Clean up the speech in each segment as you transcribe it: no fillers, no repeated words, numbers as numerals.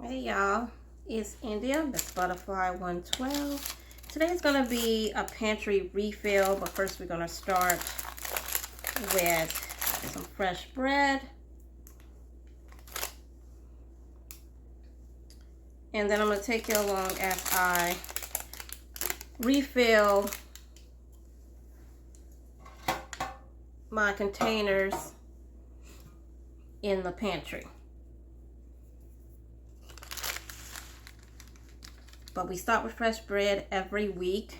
Hey y'all, it's India, Miss Butterfly 112. Today's gonna be a pantry refill, but first we're gonna start with some fresh bread. And then I'm gonna take you along as I refill my containers in the pantry. But we start with fresh bread every week.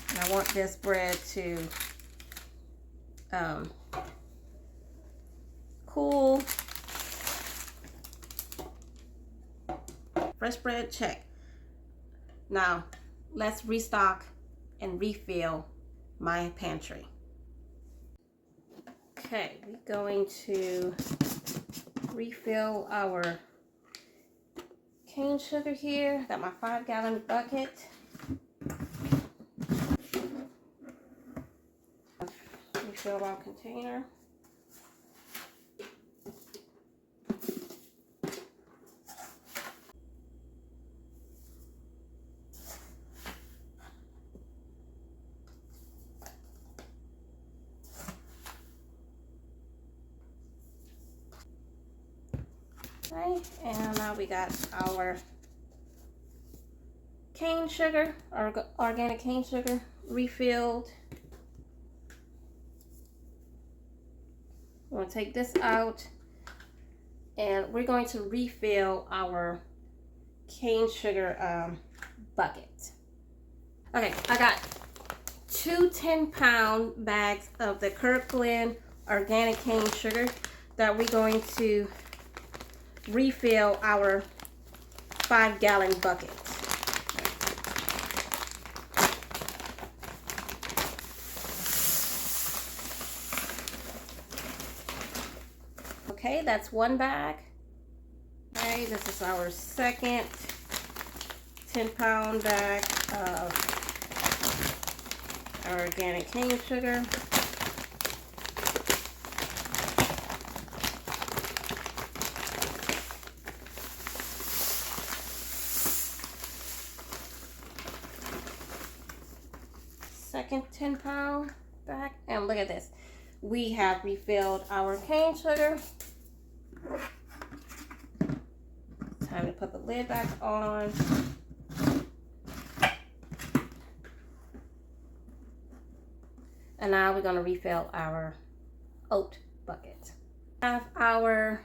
And I want this bread to cool. Fresh bread, check. Now, let's restock and refill my pantry. Okay, we're going to refill our cane sugar here. Got my 5-gallon bucket. Refill our container. Okay, and now we got our cane sugar, our organic cane sugar refilled. I'm going to take this out and we're going to refill our cane sugar bucket. Okay, I got 2 10-pound bags of the Kirkland organic cane sugar that we're going to refill our 5-gallon bucket. Okay, that's one bag. Okay, this is our second 10-pound bag of our organic cane sugar. Second 10-pound bag, and look at this. We have refilled our cane sugar. Time to put the lid back on. And now we're going to refill our oat bucket. We have our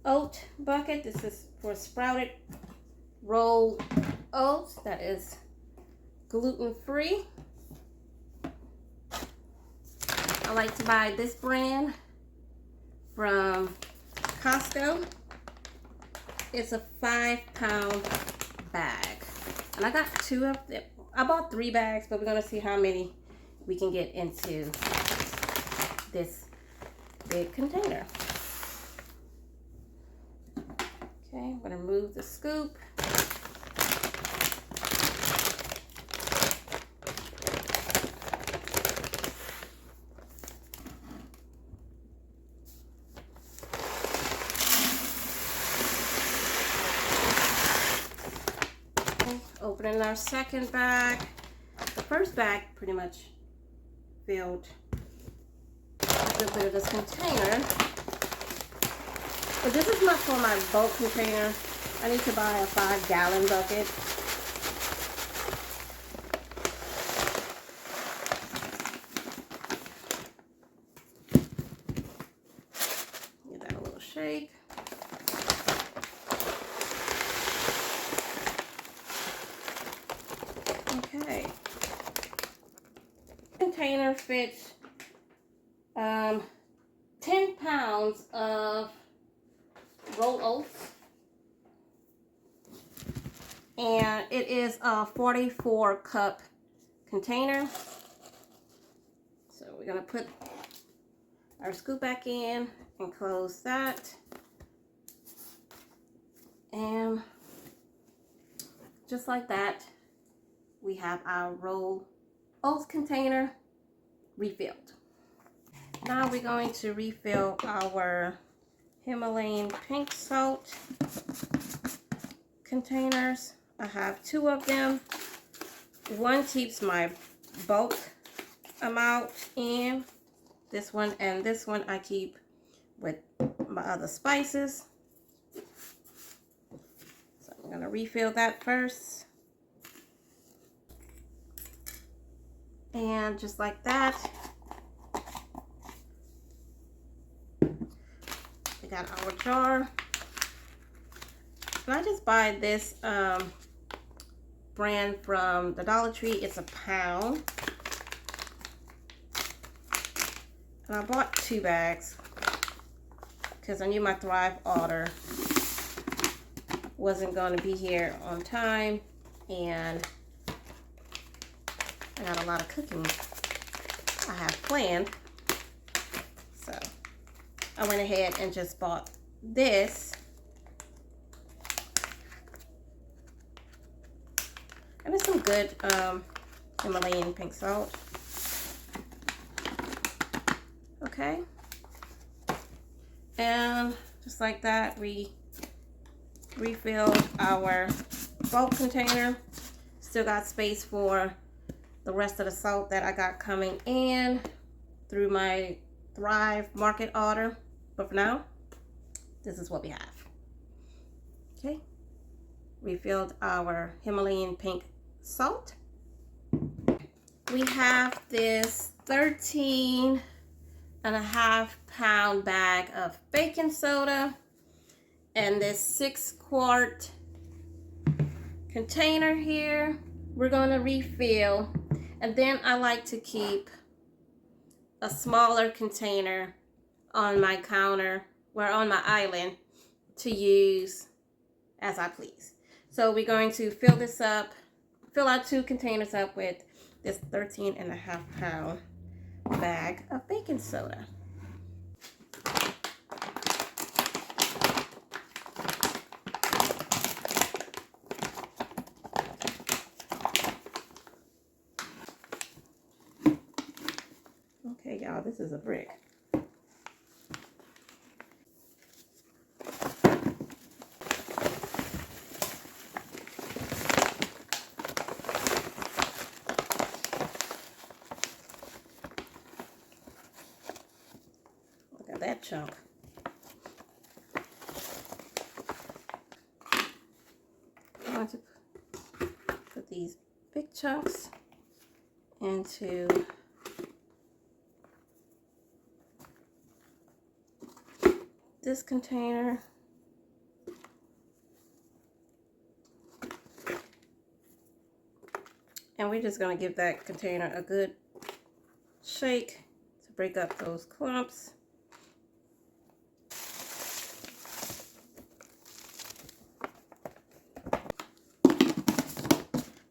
oat bucket. This is for sprouted rolled oats. That is gluten-free. I like to buy this brand from Costco. It's a 5-pound bag. And I got 2 of them. I bought 3 bags, but we're going to see how many we can get into this big container. Okay, I'm going to remove the scoop. Opening our second bag. The first bag pretty much filled a good bit of this container. But this is not for my bulk container. I need to buy a 5-gallon bucket. Give that a little shake. Okay. Container fits 10 pounds of rolled oats, and it is a 44-cup container. So we're gonna put our scoop back in and close that, and just like that, we have our rolled oats container refilled. Now we're going to refill our Himalayan pink salt containers. I have 2 of them. One keeps my bulk amount in. This one and this one I keep with my other spices. So I'm going to refill that first. And just like that, we got our jar. And I just buy this brand from the Dollar Tree. It's a pound. And I bought 2 bags because I knew my Thrive order wasn't going to be here on time, and I got a lot of cooking I have planned. So I went ahead and just bought this. And it's some good Himalayan pink salt. Okay. And just like that, we refilled our bulk container. Still got space for the rest of the salt that I got coming in through my Thrive Market order. But for now, this is what we have. Okay. Refilled our Himalayan pink salt. We have this 13.5 pound bag of baking soda and this 6-quart container here. We're going to refill, and then I like to keep a smaller container on my counter or on my island to use as I please. So we're going to fill this up, fill our 2 containers up with this 13.5 pound bag of baking soda. Okay, y'all, this is a brick. Look at that chunk. I'm going to put these big chunks into this container. And we're just going to give that container a good shake to break up those clumps.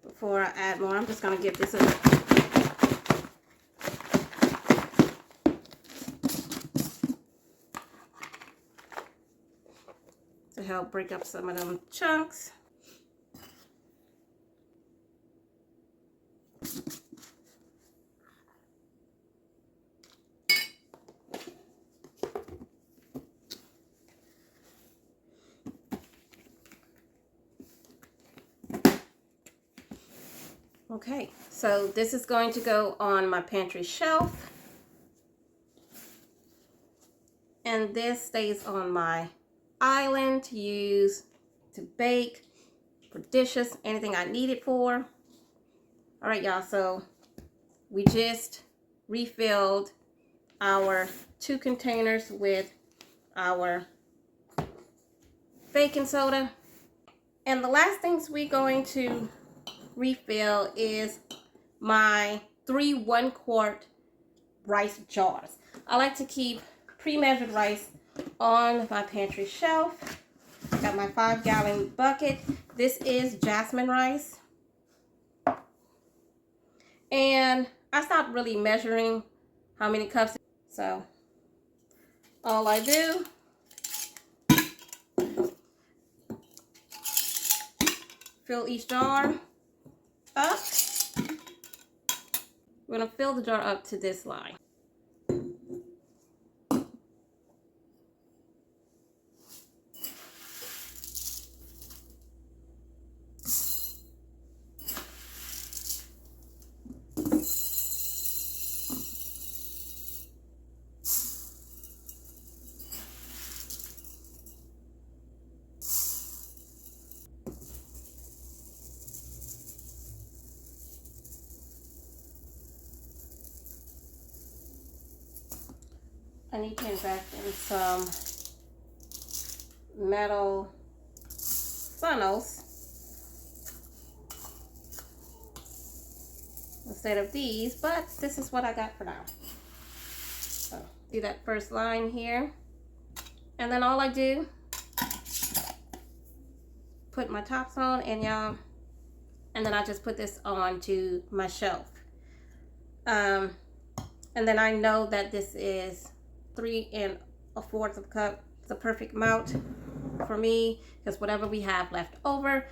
Before I add more, I'm just going to give this a to help break up some of them chunks. Okay, so this is going to go on my pantry shelf, and this stays on my island to use to bake, for dishes, anything I need it for. All right, y'all, so we just refilled our 2 containers with our baking soda, and the last things we're going to refill is my 3 1-quart rice jars. I like to keep pre-measured rice on my pantry shelf. Got my 5-gallon bucket. This is jasmine rice. And I stopped really measuring how many cups. So all I do, fill each jar up. We're going to fill the jar up to this line. I need to invest in some metal funnels instead of these, but this is what I got for now. So do that first line here, and then all I do, put my tops on, and y'all, and then I just put this on to my shelf. And then I know that this is 3 1/4 cup. It's a perfect amount for me, because whatever we have left over,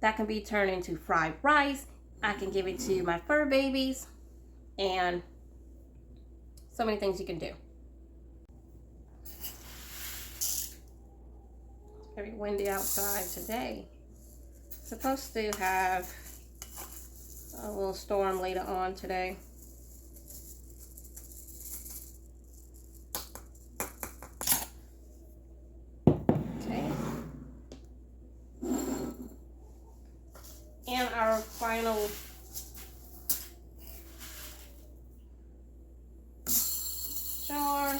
that can be turned into fried rice. I can give it to my fur babies, and so many things you can do. Very windy outside today. Supposed to have a little storm later on today. Okay. And our final jar.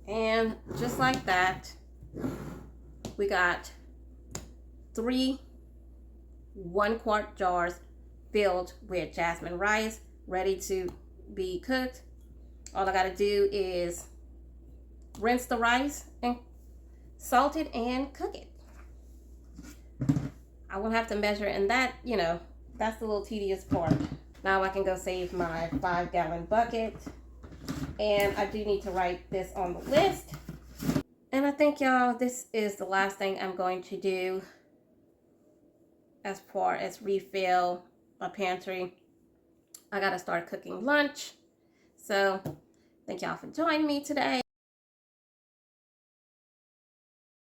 And just like that, we got 3 1-quart jars filled with jasmine rice, ready to be cooked. All I gotta do is rinse the rice and salt it and cook it. I won't have to measure, and that, you know, that's the little tedious part. Now I can go save my 5-gallon bucket. And I do need to write this on the list. And I think, y'all, this is the last thing I'm going to do as far as refill my pantry. I gotta start cooking lunch. So thank y'all for joining me today.